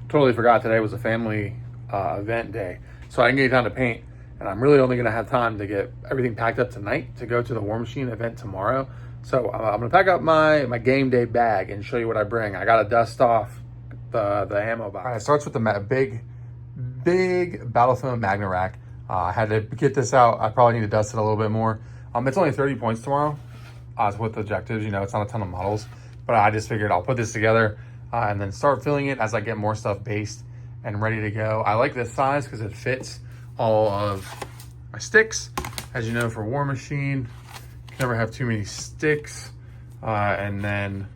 totally forgot today was a family event day, so I didn't get time to paint, and I'm really only going to have time to get everything packed up tonight to go to the War Machine event tomorrow. So I'm going to pack up my game day bag and show you what I bring. I got to dust off the ammo box. All right, it starts with the big Battle Foam Magna Rack. I had to get this out. I probably need to dust it a little bit more. It's only 30 points tomorrow with the objectives. You know, it's not a ton of models, but I just figured I'll put this together and then start filling it as I get more stuff based and ready to go. I like this size because it fits all of my sticks. As you know, for War Machine, you can never have too many sticks. And then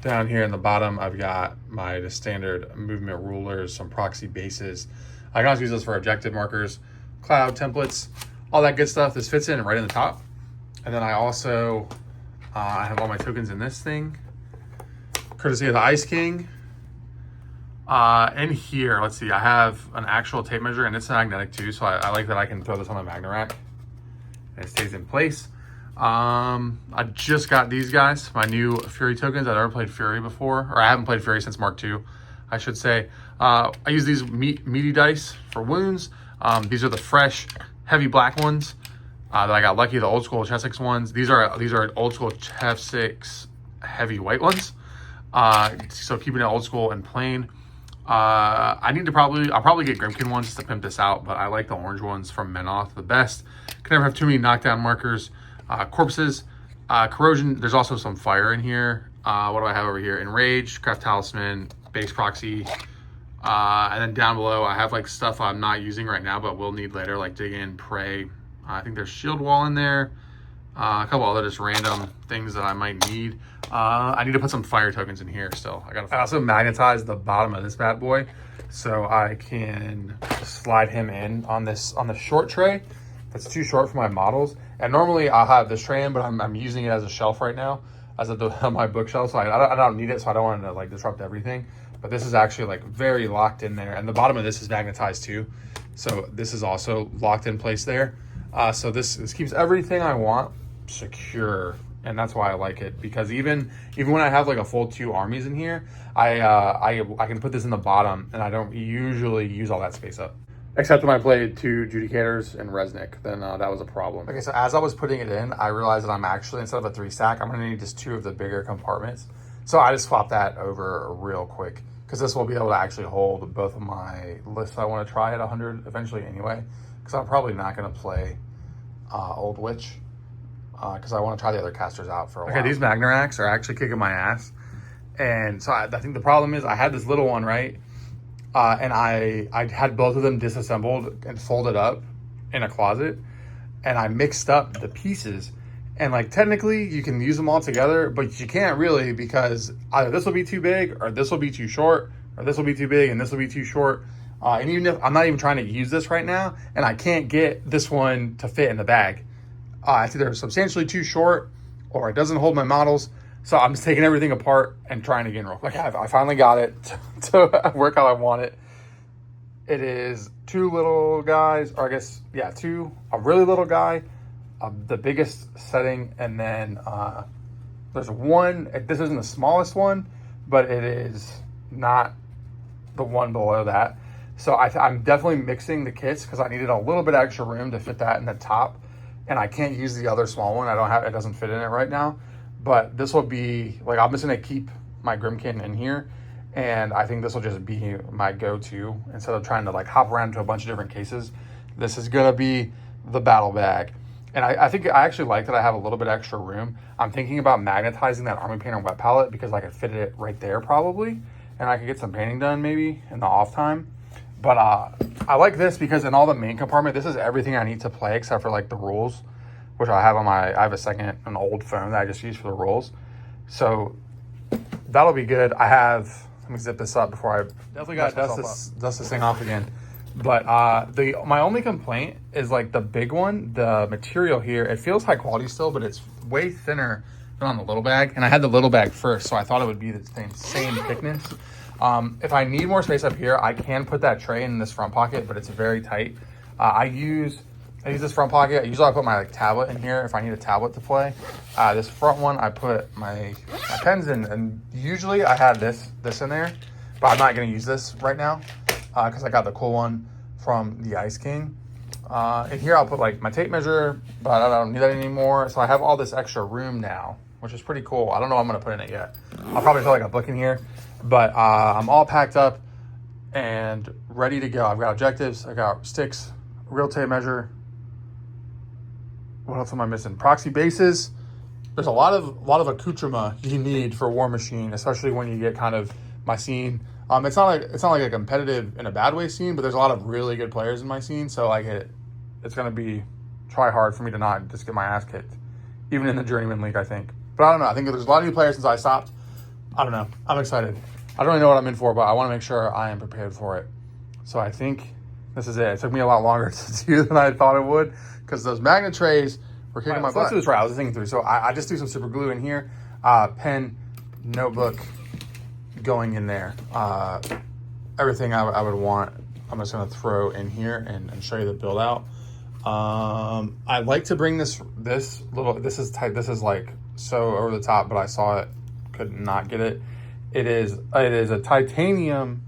down here in the bottom, I've got the standard movement rulers, some proxy bases. I can also use those for objective markers, cloud templates, all that good stuff. This fits in right in the top. And then I also I have all my tokens in this thing, courtesy of the Ice King. In here, let's see, I have an actual tape measure, and it's magnetic too, so I like that I can throw this on my Magna Rack and it stays in place. I just got these guys, my new Fury tokens. I've never played Fury before, or I haven't played Fury since Mark II, I should say. I use these meaty dice for wounds. These are the fresh, heavy black ones that I got lucky, the old school Chessex ones. These are old school Chessex heavy white ones. So keeping it old school and plain. I'll probably get Grymkin ones to pimp this out, but I like the orange ones from Menoth the best. Can never have too many knockdown markers. Corpses, corrosion. There's also some fire in here. What do I have over here? Enrage, Craft Talisman, Base Proxy. And then down below, I have like stuff I'm not using right now, but will need later, like Dig In, Pray. I think there's Shield Wall in there. A couple other just random things that I might need. I need to put some fire tokens in here still. I also magnetized the bottom of this bad boy so I can slide him in on the short tray. That's too short for my models. And normally I'll have this tray in, but I'm using it as a shelf right now, as my bookshelf. So I don't need it, so I don't want to like disrupt everything. But this is actually like very locked in there. And the bottom of this is magnetized too. So this is also locked in place there. So this keeps everything I want secure, and that's why I like it, because even when I have like a full 2 armies in here, I can put this in the bottom, and I don't usually use all that space up. Except when I played 2 Judicators and Resnick, then that was a problem. Okay, so as I was putting it in, I realized that I'm actually, instead of a 3-stack, I'm gonna need just 2 of the bigger compartments. So I just swapped that over real quick, because this will be able to actually hold both of my lists I want to try at 100 eventually anyway, because I'm probably not going to play Old Witch, because I want to try the other casters out for a while. Okay, these Magna Racks are actually kicking my ass. And so I think the problem is I had this little one, right? And I had both of them disassembled and folded up in a closet, and I mixed up the pieces. And like technically you can use them all together, but you can't really, because either this will be too big, or this will be too short, or this will be too big and this will be too short. And even if I'm not even trying to use this right now, and I can't get this one to fit in the bag, it's either substantially too short or it doesn't hold my models. So I'm just taking everything apart and trying again real quick. I finally got it to work how I want it. It is 2 little guys, or I guess, yeah, 2, a really little guy, the biggest setting, and then there's one, this isn't the smallest one, but it is not the one below that. So I'm definitely mixing the kits because I needed a little bit extra room to fit that in the top, and I can't use the other small one. It doesn't fit in it right now, but this will be, like, I'm just gonna keep my Grymkin in here, and I think this will just be my go-to instead of trying to like hop around to a bunch of different cases. This is gonna be the battle bag. And I think I actually like that I have a little bit extra room. I'm thinking about magnetizing that Army Painter wet palette, because I could fit it right there probably, and I could get some painting done maybe in the off time. But I like this because in all the main compartment, this is everything I need to play except for like the rules, which I have I have an old phone that I just use for the rules. So that'll be good. Let me zip this up before I definitely got to dust this thing off again. But my only complaint is like the big one, the material here, it feels high quality still, but it's way thinner than on the little bag. And I had the little bag first, so I thought it would be the same thickness. If I need more space up here, I can put that tray in this front pocket, but it's very tight. I use this front pocket. Usually I put my like tablet in here if I need a tablet to play. This front one, I put my pens in, and usually I had this in there. but I'm not going to use this right now because I got the cool one from the Ice King. In here I'll put like my tape measure, but I don't need that anymore. So I have all this extra room now, which is pretty cool. I don't know what I'm going to put in it yet. I'll probably put like a book in here, but I'm all packed up and ready to go. I've got objectives, I got sticks, real tape measure. What else am I missing? Proxy bases. There's a lot of accoutrement you need for War Machine, especially when you get kind of my scene. It's not like a competitive in a bad way scene, but there's a lot of really good players in my scene, so like it's gonna be try hard for me to not just get my ass kicked, even in the Journeyman League, I think. But I don't know. I think there's a lot of new players since I stopped. I don't know. I'm excited. I don't really know what I'm in for, but I want to make sure I am prepared for it. So I think this is it. It took me a lot longer to do than I thought it would because those magnet trays were kicking my butt. Let's do this right. I was thinking through. So I just do some super glue in here, pen, notebook going in there. Everything I would want, I'm just going to throw in here and show you the build out. I like to bring this is like so over the top, but I saw it, could not get it. It is a titanium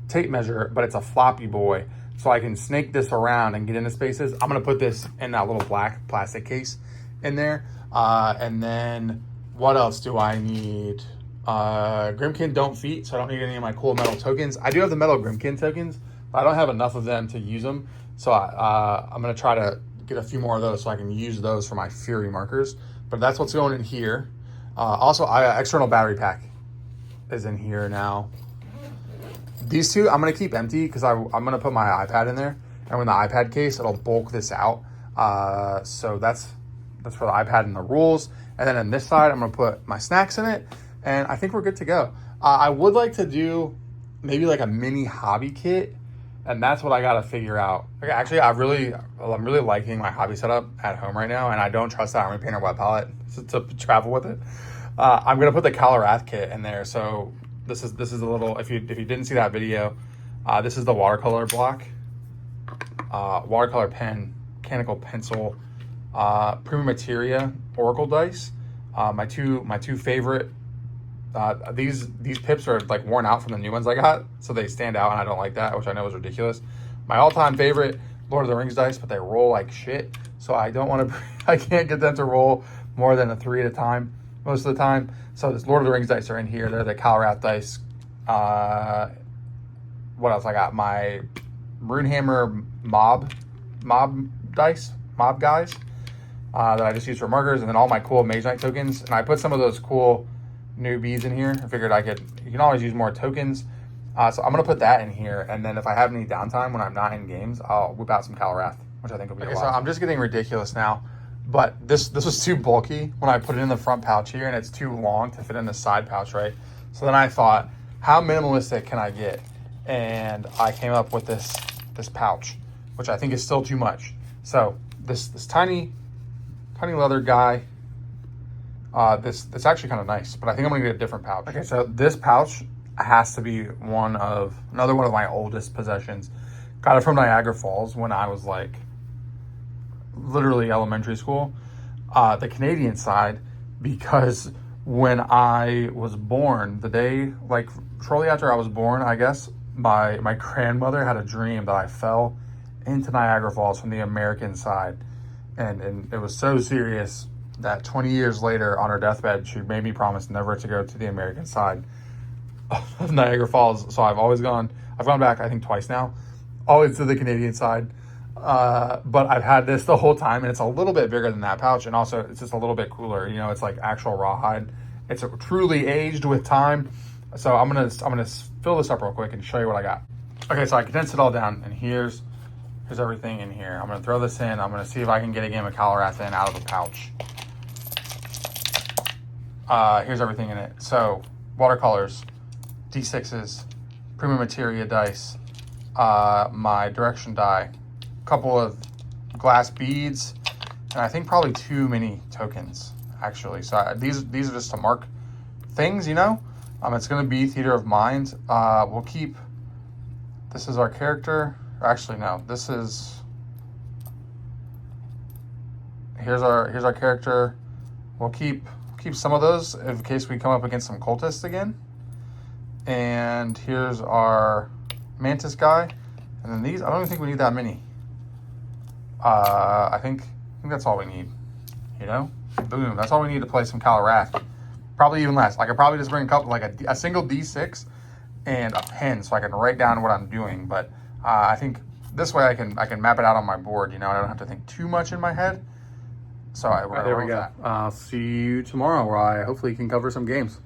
tape measure, but it's a floppy boy. So I can snake this around and get into spaces. I'm gonna put this in that little black plastic case in there. And then what else do I need? Grimkin don't feat, so I don't need any of my cool metal tokens. I do have the metal Grimkin tokens, but I don't have enough of them to use them. So I'm gonna try to get a few more of those so I can use those for my Fury markers. But that's what's going in here. Also, external battery pack is in here now. These two I'm gonna keep empty because I'm gonna put my iPad in there, and with the iPad case, it'll bulk this out. So that's for the iPad and the rules. And then on this side, I'm gonna put my snacks in it, and I think we're good to go. I would like to do maybe like a mini hobby kit, and that's what I gotta figure out. Okay, actually, I'm really liking my hobby setup at home right now, and I don't trust that Army Painter web palette to travel with it. I'm gonna put the Calarath kit in there. So this is a little. If you didn't see that video, this is the watercolor block, watercolor pen, mechanical pencil, Prima Materia Oracle dice. My two favorite. These pips are like worn out from the new ones I got, so they stand out, and I don't like that, which I know is ridiculous. My all-time favorite Lord of the Rings dice, but they roll like shit, so I don't want to. I can't get them to roll more than a 3 at a time most of the time. So this Lord of the Rings dice are in here. They're the Calarath dice. What else I got? My Runehammer mob dice, mob guys that I just use for markers, and then all my cool Mage Knight tokens. And I put some of those cool newbies in here. I figured you can always use more tokens. So I'm gonna put that in here, and then if I have any downtime when I'm not in games, I'll whip out some Calarath, which I think will be a lot. So I'm just getting ridiculous now, but this was too bulky when I put it in the front pouch here, and it's too long to fit in the side pouch, right? So then I thought, how minimalistic can I get? And I came up with this pouch, which I think is still too much. So this tiny leather guy. It's actually kind of nice, but I think I'm gonna get a different pouch. Okay, so this pouch has to be another one of my oldest possessions. Got it from Niagara Falls when I was like literally elementary school. The Canadian side, because when I was born, the day, like shortly after I was born, I guess, my grandmother had a dream that I fell into Niagara Falls from the American side. And it was so serious that 20 years later on her deathbed, she made me promise never to go to the American side of Niagara Falls. So I've gone back, I think twice now, always to the Canadian side. But I've had this the whole time, and it's a little bit bigger than that pouch. And also it's just a little bit cooler. You know, it's like actual rawhide. It's truly aged with time. So I'm going to fill this up real quick and show you what I got. Okay. So I condensed it all down, and here's everything in here. I'm going to throw this in. I'm going to see if I can get a game of Calarath in out of the pouch. Here's everything in it. So watercolors, D6s, Prima Materia dice, my direction die, a couple of glass beads, and I think probably too many tokens actually. So these are just to mark things, you know. It's going to be Theater of Mind. We'll keep. This is our character. Actually, no. This is. Here's our character. We'll keep some of those in case we come up against some cultists again. And here's our Mantis guy. And then these, I don't even think we need that many. I think that's all we need. You know? Boom. That's all we need to play some Calyrath. Probably even less. I could probably just bring a couple, like a single D6 and a pen so I can write down what I'm doing. But I think this way I can map it out on my board, you know, and I don't have to think too much in my head. So we're there we go. I'll see you tomorrow where I hopefully can cover some games.